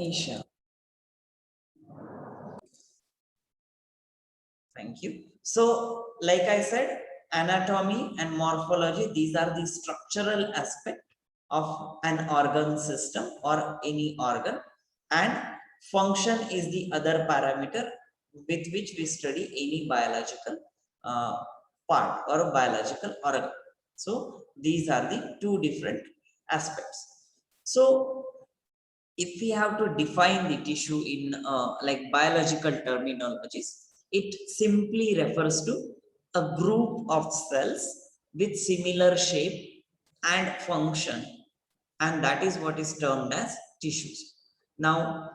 Asia. Thank you. So, like I said, anatomy and morphology, these are the structural aspect of an organ system or any organ, and function is the other parameter with which we study any biological part or biological organ. So, these are the two different aspects. So, if we have to define the tissue in like biological terminologies, it simply refers to a group of cells with similar shape and function, and that is what is termed as tissues. Now,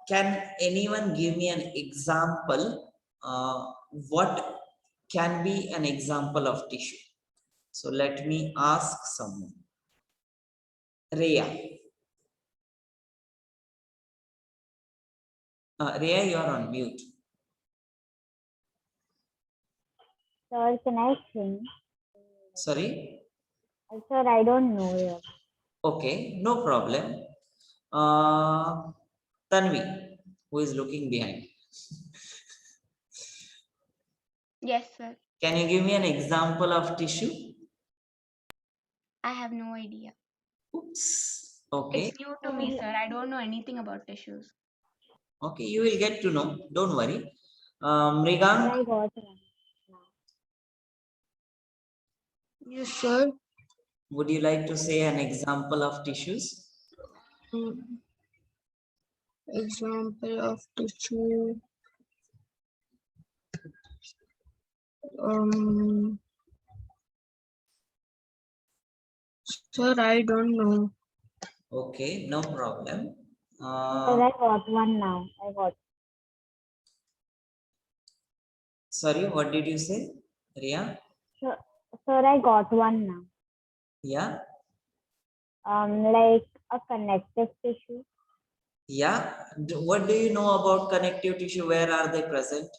can anyone give me an example? What can be an example of tissue? So let me ask someone. Rhea. Rhea, you are on mute. Sir, can I think? Sorry. Sir, I don't know yet. Okay, no problem. Tanvi, who is looking behind. Yes, sir. Can you give me an example of tissue? I have no idea. Oops. Okay. It's new to me, sir. I don't know anything about tissues. Okay, you will get to know. Don't worry. Sir, Mrigang, I got it. Yes, sir. would you like to say an example of tissues? Example of tissue. Sir, I don't know. Okay, no problem. Sir, I got one now. I got. Sorry, what did you say, Ria? Sir, I got one now. Yeah, Like a connective tissue. yeah. What do you know about connective tissue? Where are they present?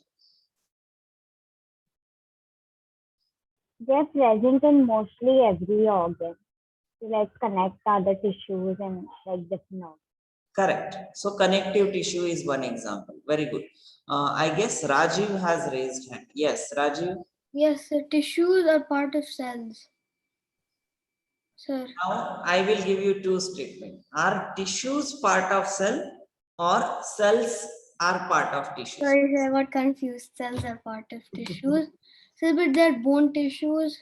They're present in mostly every organ to like connect other tissues and like different organs. Correct. So connective tissue is one example. Very good. I guess Rajiv has raised hand. Yes, Rajiv. Yes, sir. Tissues are part of cells. Sir. Now I will give you two statements. Are tissues part of cell or cells are part of tissues? Sorry, sir, I got confused. Cells are part of tissues. Sir, but they're bone tissues.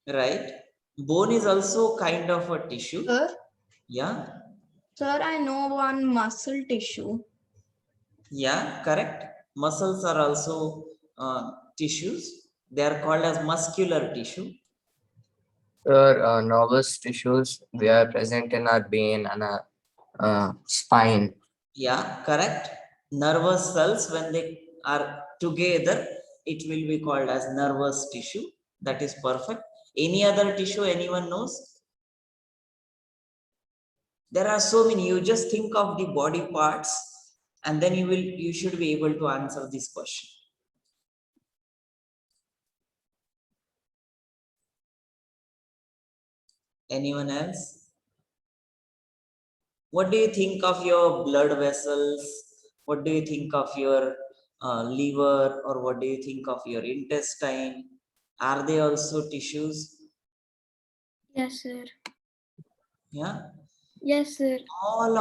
Right. Bone is also kind of a tissue. Sir, Yeah. sir, I know one muscle tissue. Yeah, correct. Muscles are also tissues. They are called as muscular tissue. Nervous tissues, they are present in our brain and our spine. Yeah, correct. Nervous cells, when they are together, it will be called as nervous tissue. That is perfect. Any other tissue anyone knows? There are so many. You just think of the body parts and then you should be able to answer this question. Anyone else? What do you think of your blood vessels? What do you think of your liver, or what do you think of your intestine? Are they also tissues? Yes, sir. Yeah. Yes, sir. All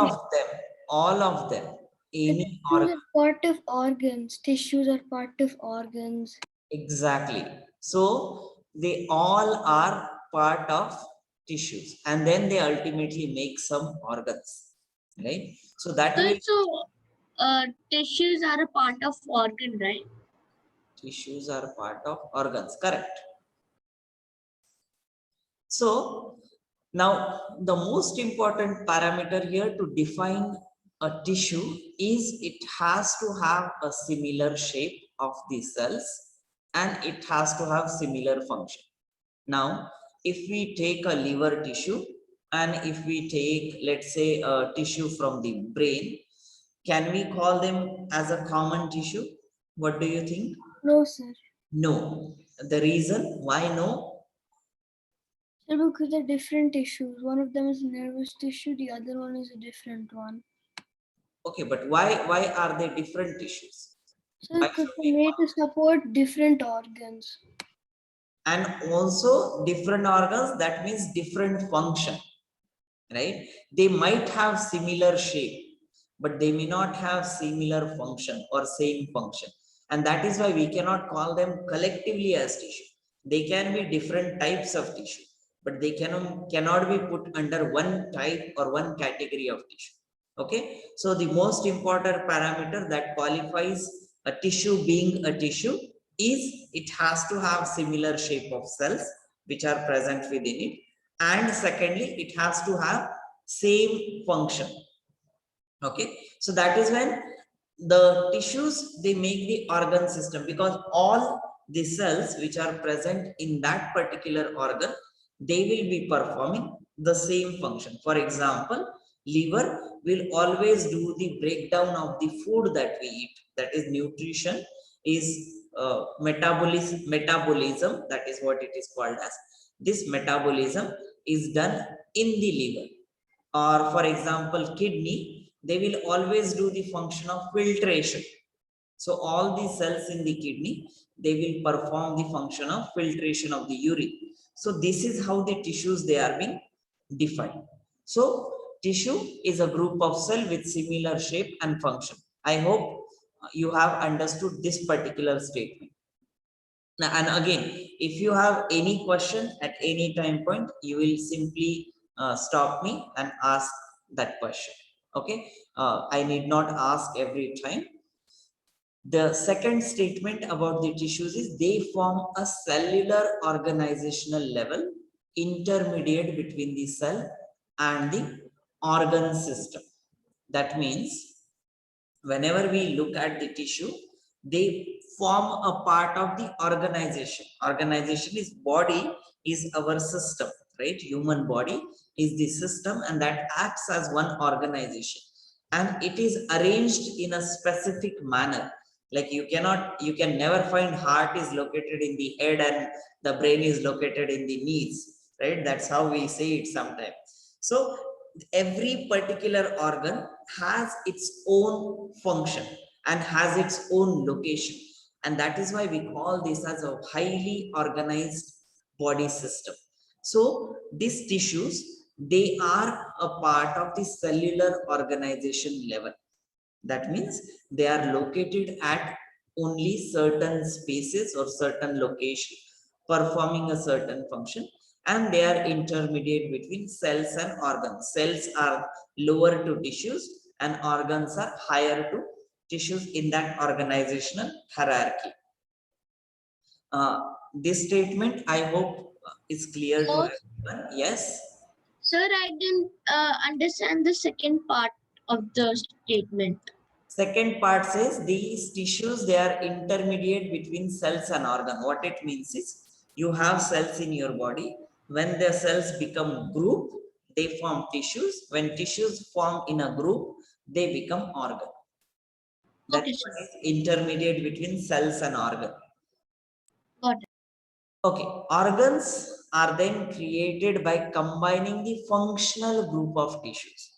of them. Any Tissues organ. are part of organs. Tissues are part of organs. Exactly. So they all are part of tissues, and then they ultimately make some organs, right? So that will. So, tissues are a part of organ, right? Tissues are part of organs, correct? So now the most important parameter here to define a tissue is it has to have a similar shape of the cells and it has to have similar function. Now, if we take a liver tissue and if we take, let's say, a tissue from the brain, can we call them as a common tissue? What do you think? No, sir. No. The reason why no? Sir, because they're different tissues. One of them is nervous tissue, the other one is a different one. Okay, but why are they different tissues? Sir, Why because should they're we made to support different organs. and also different organs, that means different function, right? They might have similar shape, but they may not have similar function or same function, and that is why we cannot call them collectively as tissue. They can be different types of tissue, but they cannot be put under one type or one category of tissue. Okay, so the most important parameter that qualifies a tissue being a tissue is it has to have similar shape of cells which are present within it, and secondly it has to have same function. Okay, so that is when the tissues they make the organ system, because all the cells which are present in that particular organ, they will be performing the same function. For example, liver will always do the breakdown of the food that we eat, that is nutrition, is metabolism, that is what it is called as. This metabolism is done in the liver. Or for example, kidney, they will always do the function of filtration. So all the cells in the kidney, they will perform the function of filtration of the urine. So this is how the tissues they are being defined. So tissue is a group of cell with similar shape and function. I hope you have understood this particular statement. Now, and again, if you have any question at any time point, you will simply stop me and ask that question. Okay, I need not ask every time. The second statement about the tissues is they form a cellular organizational level intermediate between the cell and the organ system. That means whenever we look at the tissue, they form a part of the organization. Organization is body is our system, right? Human body is the system, and that acts as one organization, and it is arranged in a specific manner. Like you can never find heart is located in the head and the brain is located in the knees, right? That's how we say it sometimes. So every particular organ has its own function and has its own location, and that is why we call this as a highly organized body system. So these tissues, they are a part of the cellular organization level. That means they are located at only certain spaces or certain location, performing a certain function, and they are intermediate between cells and organs. Cells are lower to tissues and organs are higher to tissues in that organizational hierarchy. This statement, I hope, is clear to Sir? everyone. Yes. Sir, I didn't understand the second part of the statement. Second part says these tissues, they are intermediate between cells and organ. What it means is you have cells in your body. When the cells become group, they form tissues. When tissues form in a group, they become organ. That Okay, is sir. intermediate between cells and organ. Got it. Okay, organs are then created by combining the functional group of tissues.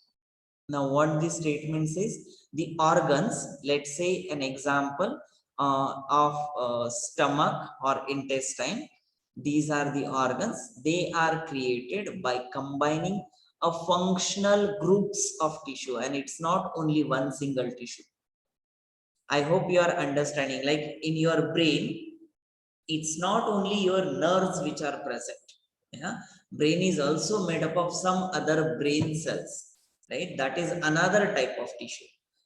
Now, what this statement says, the organs, let's say an example of stomach or intestine, these are the organs. They are created by combining a functional groups of tissue, and it's not only one single tissue. I hope you are understanding. Like in your brain, it's not only your nerves which are present. Yeah, brain is also made up of some other brain cells, right? That is another type of tissue.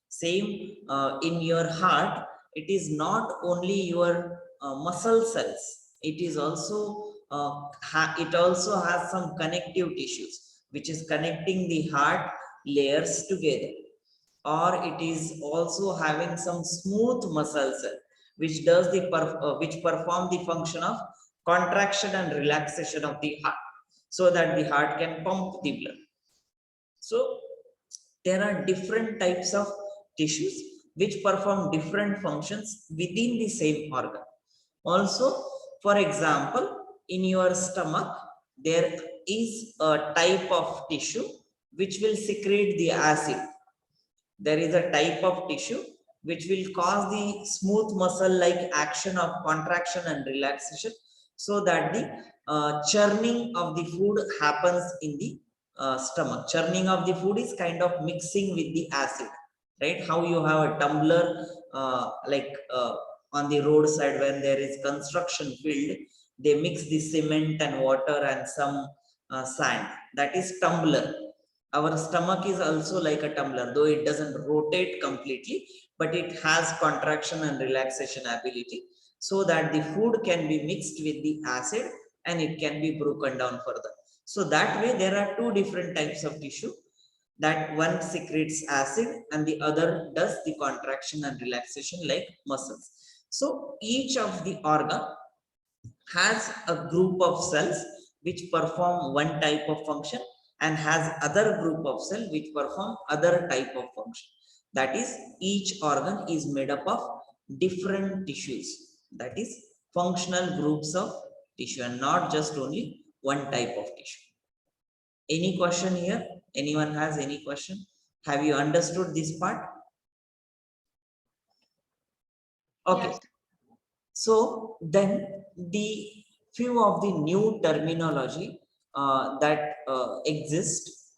Same in your heart, it is not only your muscle cells. It is also it also has some connective tissues which is connecting the heart layers together, or it is also having some smooth muscle cell which does the which perform the function of contraction and relaxation of the heart, so that the heart can pump the blood. So there are different types of tissues which perform different functions within the same organ. Also, for example, in your stomach, there is a type of tissue which will secrete the acid. There is a type of tissue which will cause the smooth muscle like action of contraction and relaxation, so that the churning of the food happens in the stomach. Churning of the food is kind of mixing with the acid, right? How you have a tumbler on the roadside when there is construction field, they mix the cement and water and some sand. That is tumbler. Our stomach is also like a tumbler, though it doesn't rotate completely, but it has contraction and relaxation ability, so that the food can be mixed with the acid and it can be broken down further. So that way there are two different types of tissue, that one secretes acid and the other does the contraction and relaxation like muscles. So each of the organ has a group of cells which perform one type of function and has other group of cell which perform other type of function. That is, each organ is made up of different tissues, that is functional groups of tissue, and not just only one type of tissue. Any question here? Anyone has any question? Have you understood this part? Okay. Yes. So then the few of the new terminology that exist.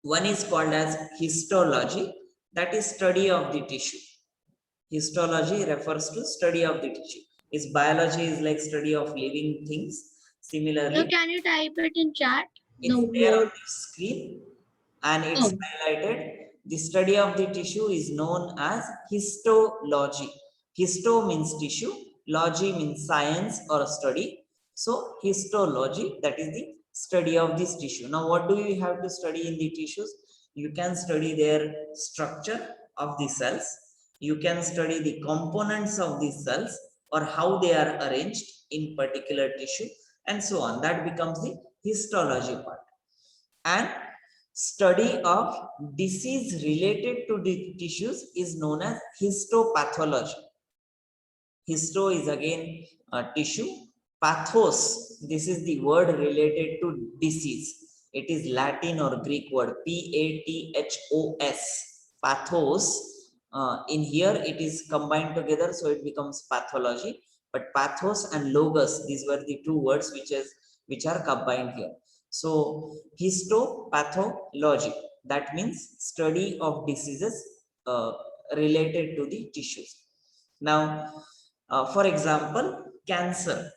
One is called as histology, that is study of the tissue. Histology refers to study of the tissue. Its biology is like study of living things. Similarly, So can you type it in chat? it's there on the screen and it's Oh. highlighted. The study of the tissue is known as histology. Histo means tissue, logy means science or study. So histology, that is the study of this tissue. Now what do you have to study in the tissues? You can study their structure of the cells. You can study the components of the cells or how they are arranged in particular tissue and so on. That becomes the histology part. And study of disease related to the tissues is known as histopathology. Histo is again a tissue. Pathos, this is the word related to disease. It is Latin or Greek word, P-A-T-H-O-S. Pathos. In here it is combined together, so it becomes pathology. But pathos and logos, these were the two words which are combined here. So histopathology, that means study of diseases related to the tissues. Now, for example, cancer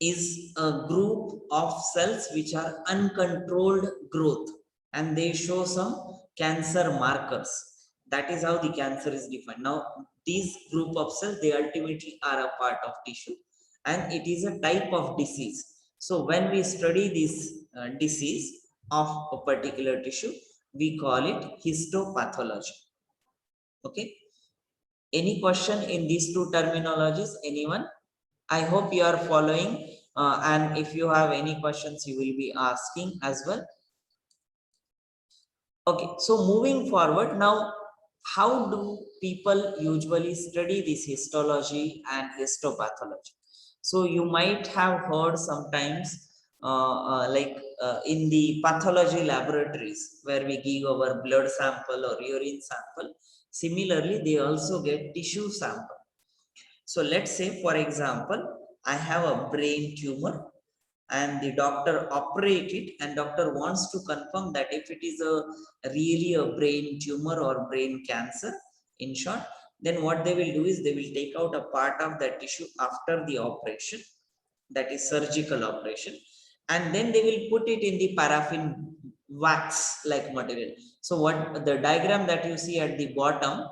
is a group of cells which are uncontrolled growth and they show some cancer markers. That is how the cancer is defined. Now, these group of cells, they ultimately are a part of tissue and it is a type of disease. So when we study this disease of a particular tissue, we call it histopathology. Okay. Any question in these two terminologies? Anyone? I hope you are following, and if you have any questions, you will be asking as well. Okay, so moving forward now, how do people usually study this histology and histopathology? So you might have heard sometimes in the pathology laboratories where we give our blood sample or urine sample. Similarly, they also get tissue sample. So let's say, for example, I have a brain tumor and the doctor operate it and doctor wants to confirm that if it is really a brain tumor or brain cancer, in short, then what they will do is they will take out a part of that tissue after the operation, that is surgical operation, and then they will put it in the paraffin wax like material. So what the diagram that you see at the bottom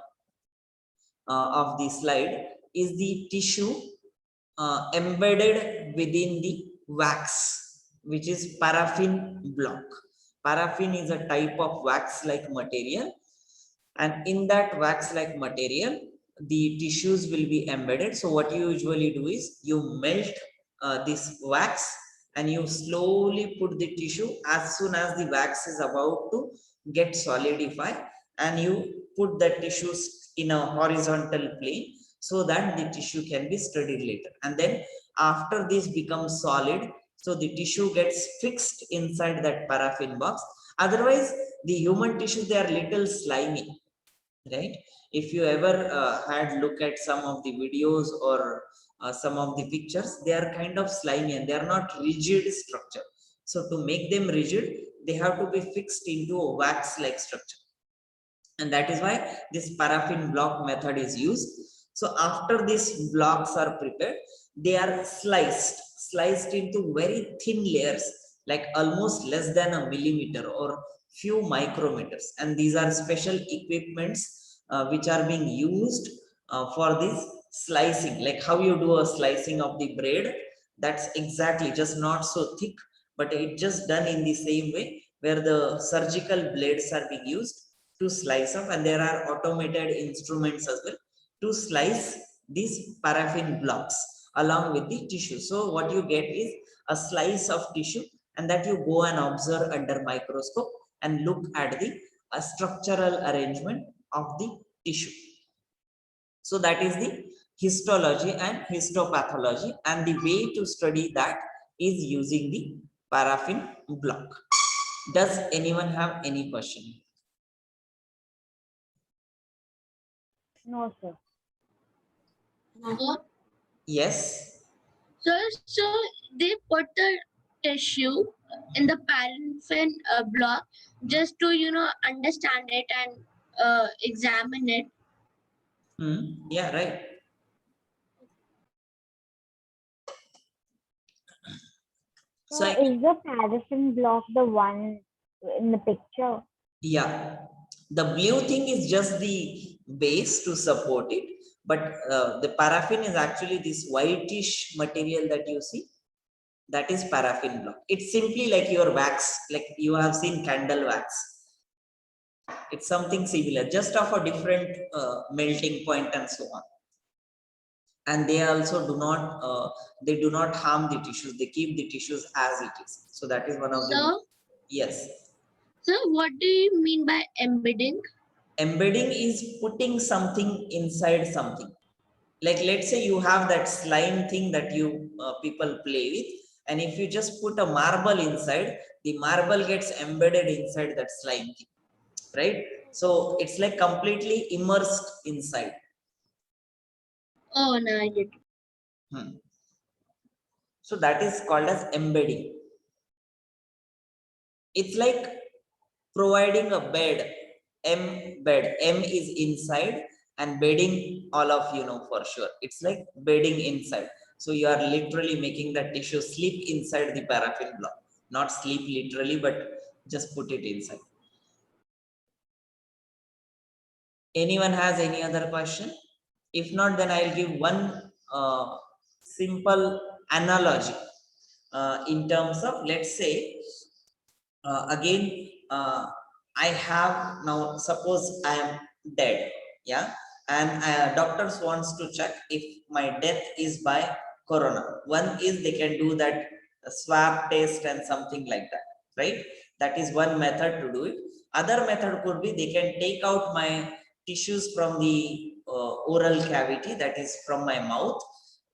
of the slide is the tissue embedded within the wax, which is paraffin block. Paraffin is a type of wax like material, and in that wax like material the tissues will be embedded. So what you usually do is you melt this wax and you slowly put the tissue as soon as the wax is about to get solidified, and you put the tissues in a horizontal plane so that the tissue can be studied later. And then after this becomes solid, So the tissue gets fixed inside that paraffin box. Otherwise, the human tissues, they are little slimy, right? If you ever had look at some of the videos or some of the pictures, they are kind of slimy and they are not rigid structure. So to make them rigid, they have to be fixed into a wax-like structure. And that is why this paraffin block method is used. So after these blocks are prepared, they are sliced into very thin layers, like almost less than a millimeter or few micrometers. And these are special equipments which are being used for this slicing, like how you do a slicing of the bread. That's exactly, just not so thick, but it just done in the same way, where the surgical blades are being used to slice off, and there are automated instruments as well to slice these paraffin blocks along with the tissue. So what you get is a slice of tissue, and that you go and observe under microscope and look at the structural arrangement of the tissue. So that is the histology and histopathology, and the way to study that is using the paraffin block. Does anyone have any question? No, sir. Yes. So they put the tissue in the paraffin block just to understand it and examine it. Yeah, right. So So is the paraffin block the one in the picture? yeah, the blue thing is just the base to support it, but the paraffin is actually this whitish material that you see. That is paraffin block. It's simply like your wax, like you have seen candle wax. It's something similar, just of a different melting point and so on. And they also do not harm the tissues. They keep the tissues as it is. So that is one of the, So, yes. so what do you mean by embedding? Embedding is putting something inside something. Like let's say you have that slime thing that you people play with, and if you just put a marble inside, the marble gets embedded inside that slime thing, right? So it's like completely immersed inside. Oh, no, I get it. So that is called as embedding. It's like providing a bed. M is inside, and bedding, all of you know for sure. It's like bedding inside. So you are literally making the tissue sleep inside the paraffin block. Not sleep literally, but just put it inside. Anyone has any other question? If not, then I'll give one simple analogy in terms of, let's say, again, I have now, suppose I am dead, yeah, and doctors wants to check if my death is by corona. One is they can do that swab test and something like that, right? That is one method to do it. Other method could be they can take out my tissues from the oral cavity, that is from my mouth,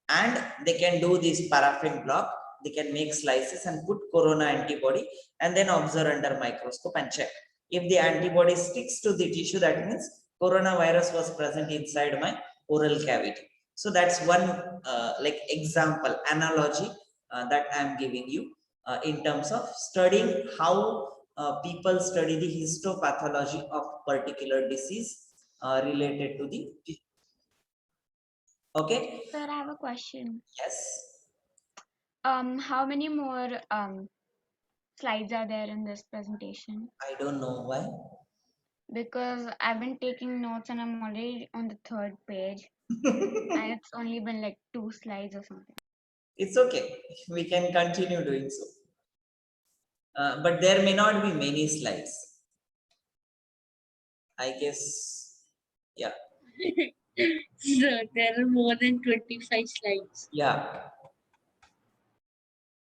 and they can do this paraffin block. They can make slices and put corona antibody and then observe under microscope and check. If the antibody sticks to the tissue, that means coronavirus was present inside my oral cavity. So that's one like example, analogy that I'm giving you in terms of studying how people study the histopathology of particular disease related to the tissue. Okay. Sir, I have a question. Yes. How many more slides are there in this presentation? I don't know why. Because I've been taking notes and I'm already on the 3rd page and it's only been like 2 slides or something. It's okay. We can continue doing so. But there may not be many slides. I guess, yeah. So there are more than 25 slides. Yeah.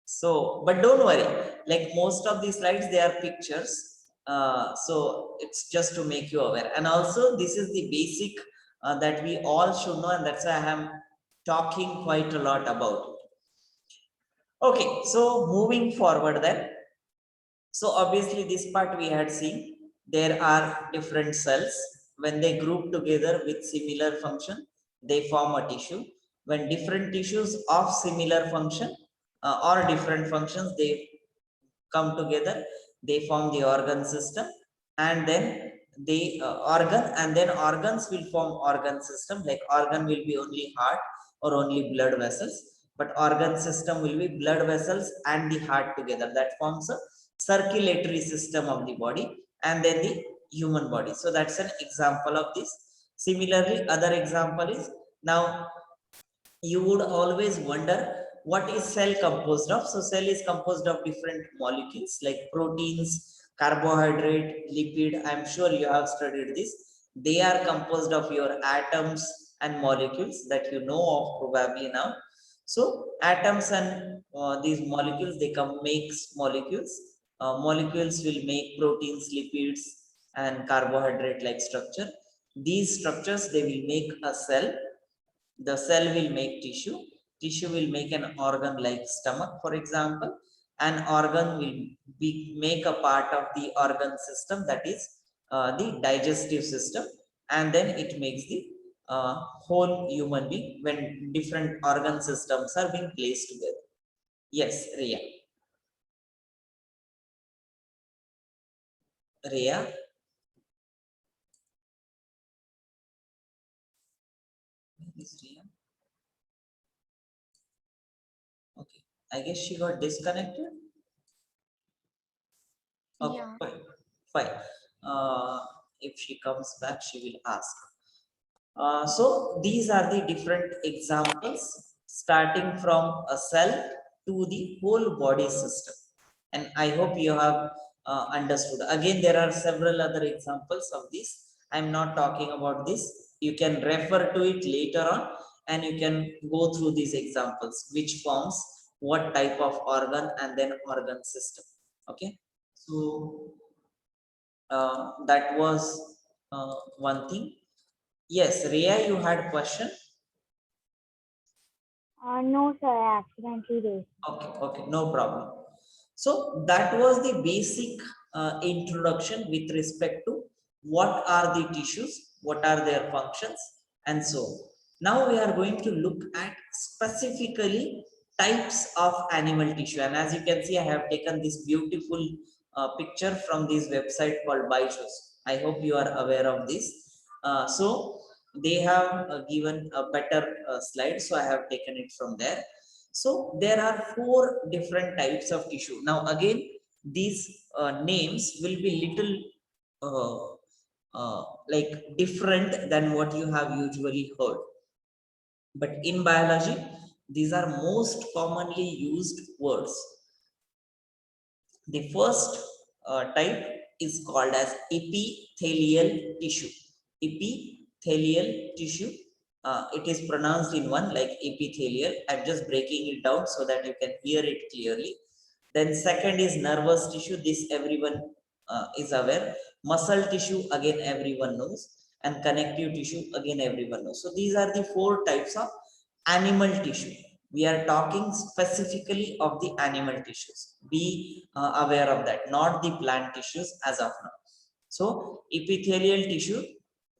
So, but don't worry. Like most of these slides, they are pictures. So it's just to make you aware. And also, this is the basic that we all should know, and that's why I am talking quite a lot about it. Okay, so moving forward then. So obviously this part we had seen, there are different cells. When they group together with similar function, they form a tissue. When different tissues of similar function or different functions, they come together, they form the organ system, and then the organ, and then organs will form organ system. Like organ will be only heart or only blood vessels, but organ system will be blood vessels and the heart together. That forms a circulatory system of the body, and then the human body. So that's an example of this. Similarly, other example is, now you would always wonder what is cell composed of. So cell is composed of different molecules like proteins, carbohydrate, lipid. I'm sure you have studied this. They are composed of your atoms and molecules that you know of probably now. So atoms and these molecules, they come makes molecules. Molecules will make proteins, lipids, and carbohydrate like structure. These structures, they will make a cell. The cell will make tissue. Tissue will make an organ like stomach, for example. An organ will make a part of the organ system, that is the digestive system, and then it makes the whole human being when different organ systems are being placed together. Yes, Ria. Ria. Where is Ria? Okay, I guess she got disconnected. Okay, Yeah. fine. Fine. If she comes back, she will ask. So these are the different examples, starting from a cell to the whole body system. And I hope you have understood. Again, there are several other examples of this. I'm not talking about this. You can refer to it later on, and you can go through these examples, which forms what type of organ and then organ system. Okay. So that was one thing. Yes, Ria, you had question. No, sir, I accidentally raised. Okay, no problem. So that was the basic introduction with respect to what are the tissues, what are their functions, and so on. Now we are going to look at specifically types of animal tissue. And as you can see, I have taken this beautiful picture from this website called Byju's. I hope you are aware of this. So they have given a better slide, so I have taken it from there. So there are 4 different types of tissue. Now again, these names will be little like different than what you have usually heard. But in biology, these are most commonly used words. The first type is called as epithelial tissue. Epithelial tissue. It is pronounced in one like epithelial. I'm just breaking it down so that you can hear it clearly. Then second is nervous tissue. This everyone is aware. Muscle tissue, again everyone knows. And connective tissue, again everyone knows. So these are the 4 types of animal tissue. We are talking specifically of the animal tissues. Be aware of that, not the plant tissues as of now. So epithelial tissue,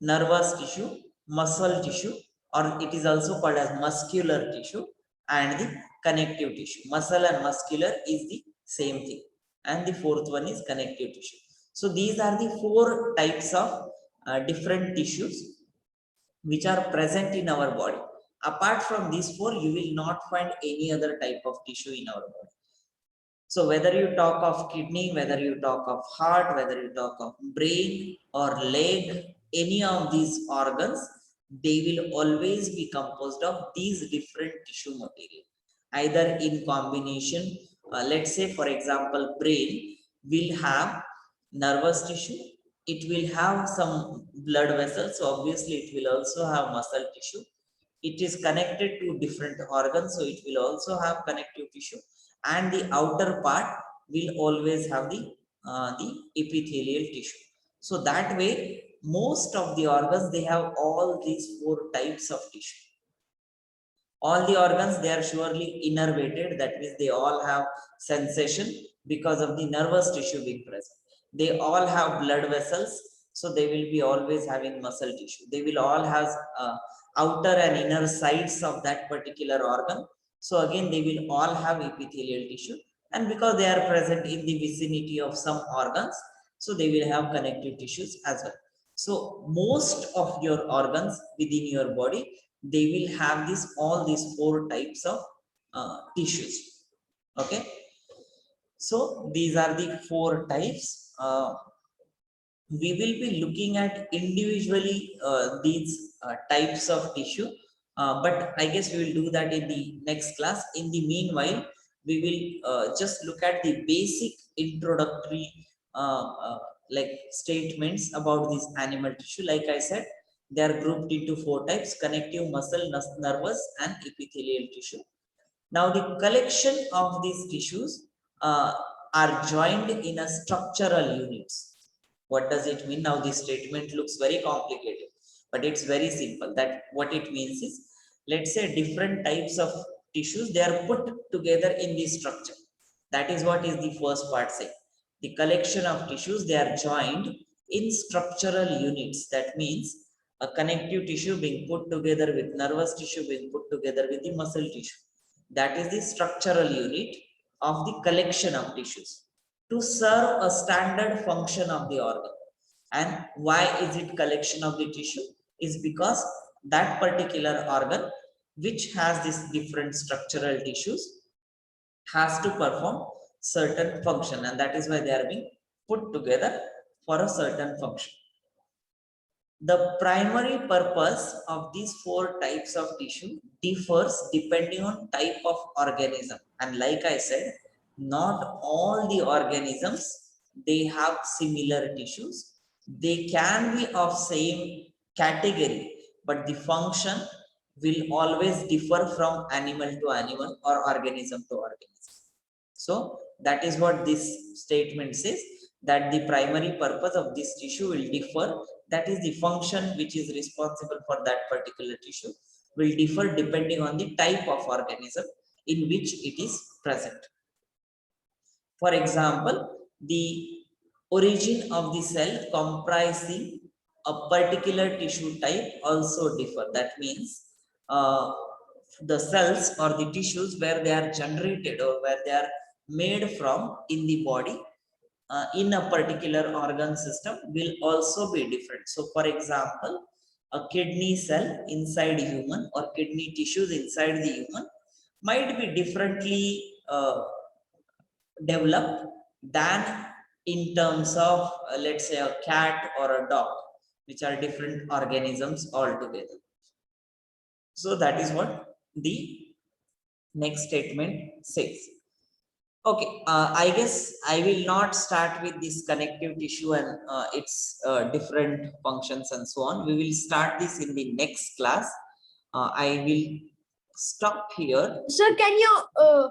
nervous tissue, muscle tissue, or it is also called as muscular tissue, and the connective tissue. Muscle and muscular is the same thing. And the fourth one is connective tissue. So these are the 4 types of different tissues which are present in our body. Apart from these 4, you will not find any other type of tissue in our body. So whether you talk of kidney, whether you talk of heart, whether you talk of brain or leg, any of these organs, they will always be composed of these different tissue material. Either in combination, let's say for example, brain will have nervous tissue, it will have some blood vessels, so obviously it will also have muscle tissue. It is connected to different organs, so it will also have connective tissue, and the outer part will always have the epithelial tissue. So that way, most of the organs, they have all these 4 types of tissue. All the organs, they are surely innervated. That means they all have sensation because of the nervous tissue being present. They all have blood vessels, so they will be always having muscle tissue. They will all have outer and inner sides of that particular organ. So again, they will all have epithelial tissue, and because they are present in the vicinity of some organs, so they will have connective tissues as well. So most of your organs within your body, they will have this, all these 4 types of tissues. Okay, so these are the 4 types. We will be looking at individually these types of tissue, but I guess we will do that in the next class. In the meanwhile, we will just look at the basic introductory like statements about this animal tissue. Like I said, they are grouped into 4 types: connective, muscle, nervous, and epithelial tissue. Now the collection of these tissues are joined in a structural units. What does it mean? Now this statement looks very complicated, but it's very simple. That what it means is, let's say different types of tissues, they are put together in this structure. That is what is the first part saying. The collection of tissues, they are joined in structural units. That means a connective tissue being put together with nervous tissue being put together with the muscle tissue. That is the structural unit of the collection of tissues to serve a standard function of the organ. And why is it collection of the tissue? Is because that particular organ, which has this different structural tissues, has to perform certain function, and that is why they are being put together for a certain function. The primary purpose of these 4 types of tissue differs depending on type of organism. And like I said, not all the organisms, they have similar tissues. They can be of same category, but the function will always differ from animal to animal or organism to organism. So that is what this statement says, that the primary purpose of this tissue will differ. That is, the function which is responsible for that particular tissue will differ depending on the type of organism in which it is present. For example, the origin of the cell comprising a particular tissue type also differ. That means the cells or the tissues where they are generated or where they are made from in the body in a particular organ system will also be different. So for example, a kidney cell inside human or kidney tissues inside the human might be differently developed than in terms of let's say a cat or a dog, which are different organisms altogether. So that is what the next statement says. Okay, I guess I will not start with this connective tissue and its different functions and so on. We will start this in the next class. I will stop here. Sir, can you